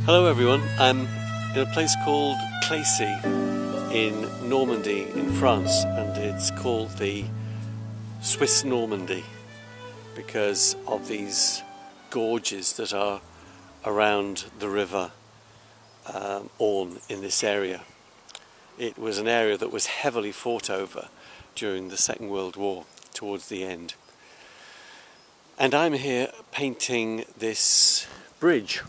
Hello everyone, I'm in a place called Clecy in Normandy in France, and it's called the Swiss Normandy because of these gorges that are around the river Orne in this area. It was an area that was heavily fought over during the Second World War towards the end. And I'm here painting this bridge.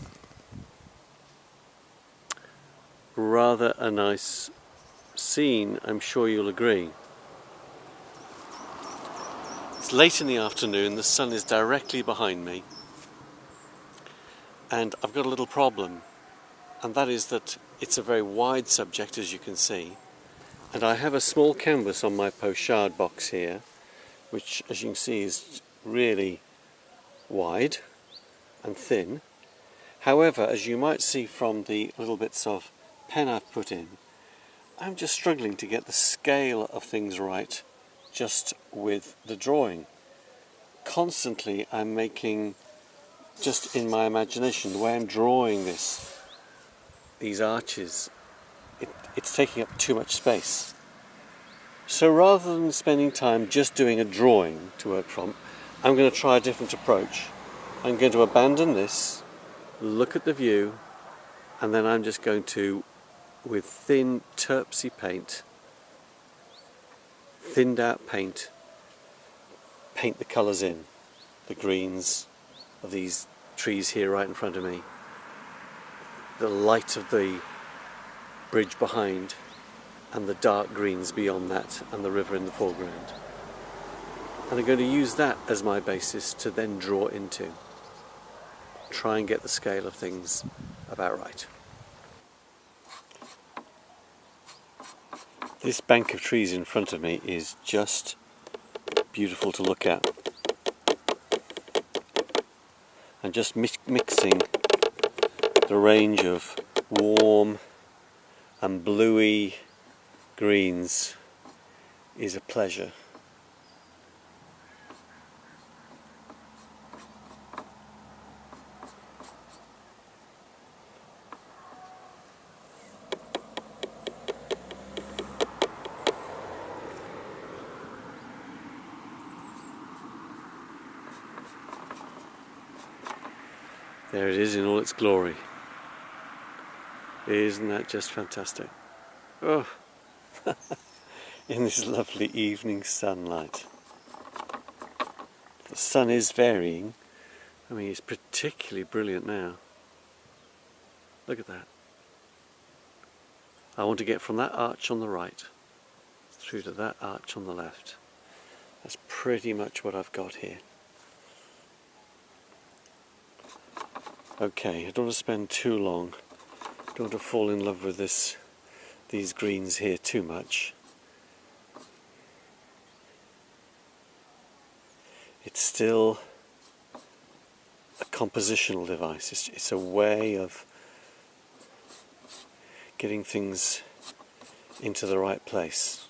Rather a nice scene, I'm sure you'll agree. It's late in the afternoon, the sun is directly behind me, and I've got a little problem, and that is that it's a very wide subject, as you can see, and I have a small canvas on my pochade box here, which, as you can see, is really wide and thin. However, as you might see from the little bits of pen I've put in, I'm just struggling to get the scale of things right just with the drawing. Constantly I'm making, just in my imagination, the way I'm drawing these arches, it's taking up too much space. So rather than spending time just doing a drawing to work from, I'm going to try a different approach. I'm going to abandon this, look at the view, and then I'm just going to, with thin terpsy paint, thinned out paint, paint the colours in. The greens of these trees here right in front of me, the light of the bridge behind, and the dark greens beyond that, and the river in the foreground. And I'm going to use that as my basis to then draw into. Try and get the scale of things about right. This bank of trees in front of me is just beautiful to look at. And just mixing the range of warm and bluey greens is a pleasure. There it is in all its glory. Isn't that just fantastic? Oh, in this lovely evening sunlight. The sun is varying. I mean, it's particularly brilliant now. Look at that. I want to get from that arch on the right through to that arch on the left. That's pretty much what I've got here. Okay, I don't want to spend too long. Don't want to fall in love with these greens here too much. It's still a compositional device. It's a way of getting things into the right place.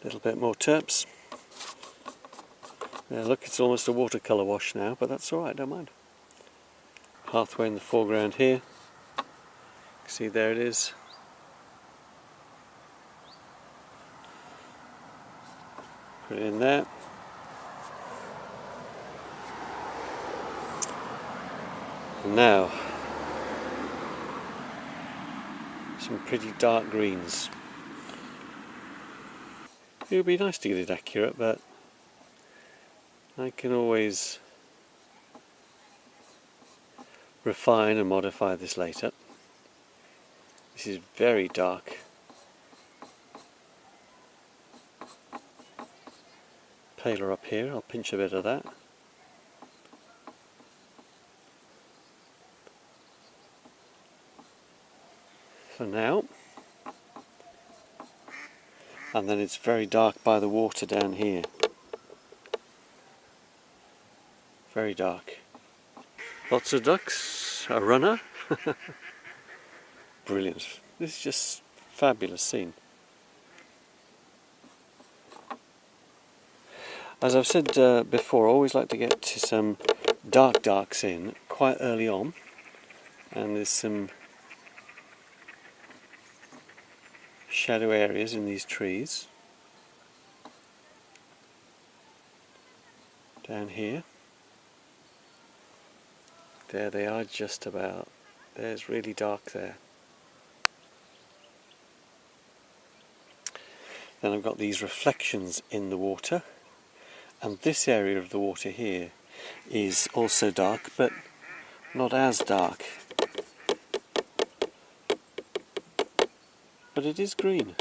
A little bit more terps. Yeah, look, it's almost a watercolour wash now, but that's alright, don't mind. Halfway in the foreground here. See, there it is. Put it in there. And now, some pretty dark greens. It would be nice to get it accurate, but I can always refine and modify this later. This is very dark. Paler up here, I'll pinch a bit of that. For now. And then it's very dark by the water down here. Very dark. Lots of ducks, a runner. Brilliant. This is just a fabulous scene. As I've said before, I always like to get to some darks in quite early on, and there's some shadow areas in these trees down here. There they are, just about. There's really dark there. Then I've got these reflections in the water, and this area of the water here is also dark, but not as dark. But it is green.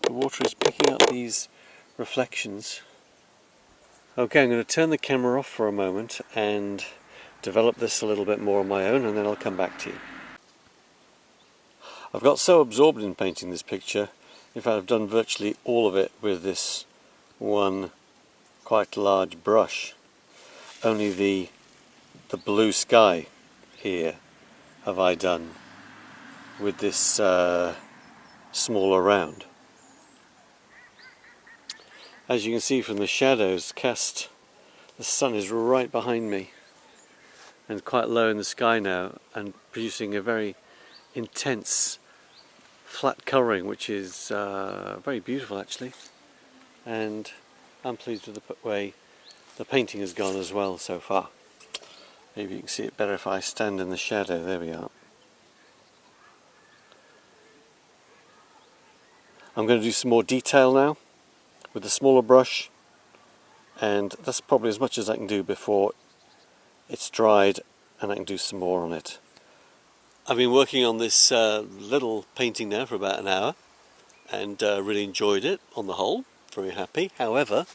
The water is picking up these reflections. Okay, I'm going to turn the camera off for a moment and develop this a little bit more on my own, and then I'll come back to you. I've got so absorbed in painting this picture, in fact I've done virtually all of it with this one quite large brush. Only the blue sky here have I done with this smaller round. As you can see from the shadows cast, the sun is right behind me and quite low in the sky now, and producing a very intense flat colouring, which is very beautiful actually, and I'm pleased with the way the painting has gone as well so far. Maybe you can see it better if I stand in the shadow. There we are. I'm going to do some more detail now with the smaller brush, and that's probably as much as I can do before it's dried and I can do some more on it. I've been working on this little painting now for about an hour and really enjoyed it on the whole, very happy. However,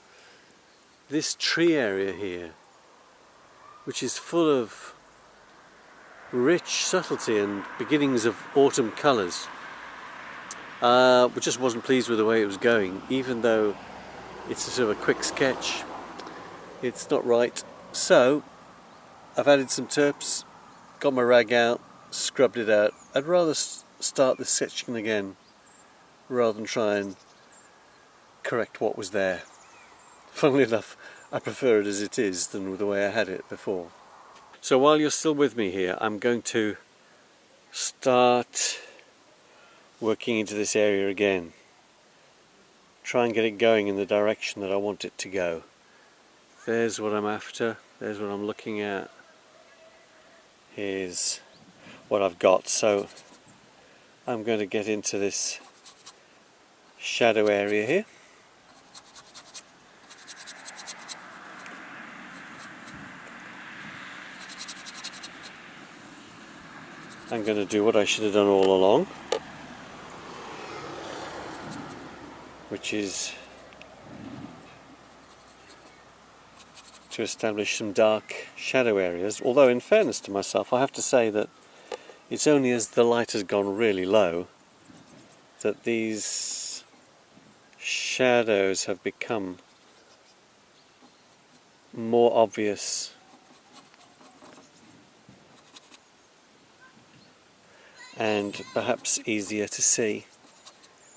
this tree area here, which is full of rich subtlety and beginnings of autumn colours, just wasn't pleased with the way it was going. Even though it's a sort of a quick sketch, it's not right. So I've added some terps, got my rag out, scrubbed it out. I'd rather start the sketching again rather than try and correct what was there. Funnily enough, I prefer it as it is than with the way I had it before. So while you're still with me here, I'm going to start working into this area again. Try and get it going in the direction that I want it to go. There's what I'm after, there's what I'm looking at. Here's what I've got. So I'm going to get into this shadow area here. I'm going to do what I should have done all along, which is to establish some dark shadow areas. Although in fairness to myself, I have to say that it's only as the light has gone really low that these shadows have become more obvious and perhaps easier to see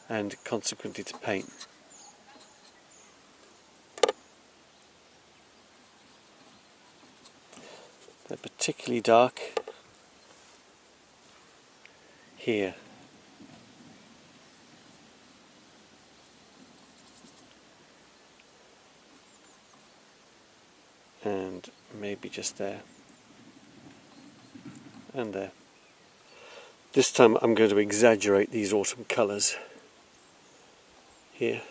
and consequently to paint. They're particularly dark here. And maybe just there. And there. This time I'm going to exaggerate these autumn colours here.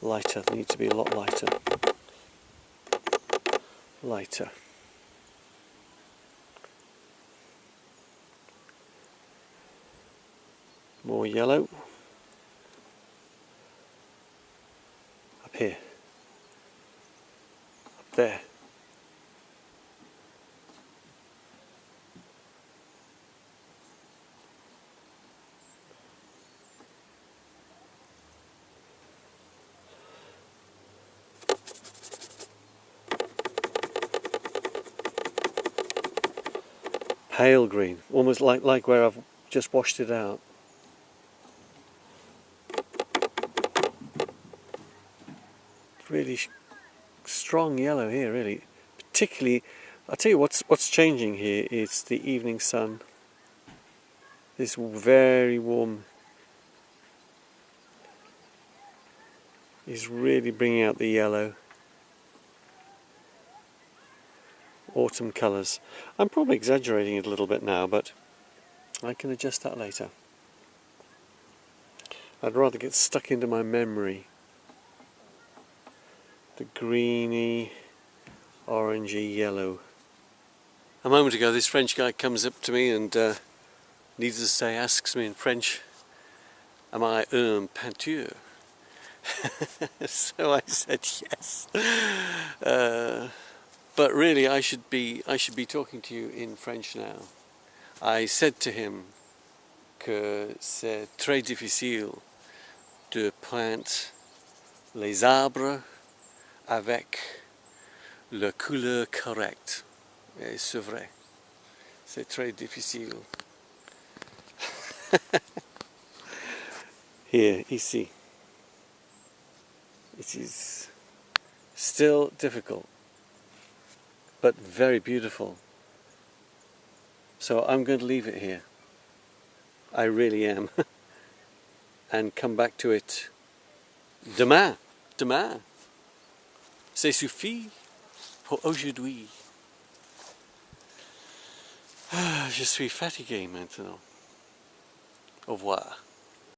Lighter, they need to be a lot lighter. Lighter. More yellow. Up here. Up there. Pale green, almost like where I've just washed it out. Really strong yellow here, really. Particularly I'll tell you what's changing here is the evening sun. This very warm is really bringing out the yellow. Autumn colours. I'm probably exaggerating it a little bit now, but I can adjust that later. I'd rather get stuck into my memory. The greeny, orangey yellow. A moment ago this French guy comes up to me and needless to say asks me in French, am I un peinture? So I said yes. But really I should be talking to you in French now. I said to him que c'est très difficile de peindre les arbres avec la couleur correcte. Et c'est vrai. C'est très difficile. Here, ici. It is still difficult, but very beautiful. So I'm going to leave it here. I really am. And come back to it demain. Demain. C'est suffit pour aujourd'hui. Je suis fatigué maintenant. Au revoir.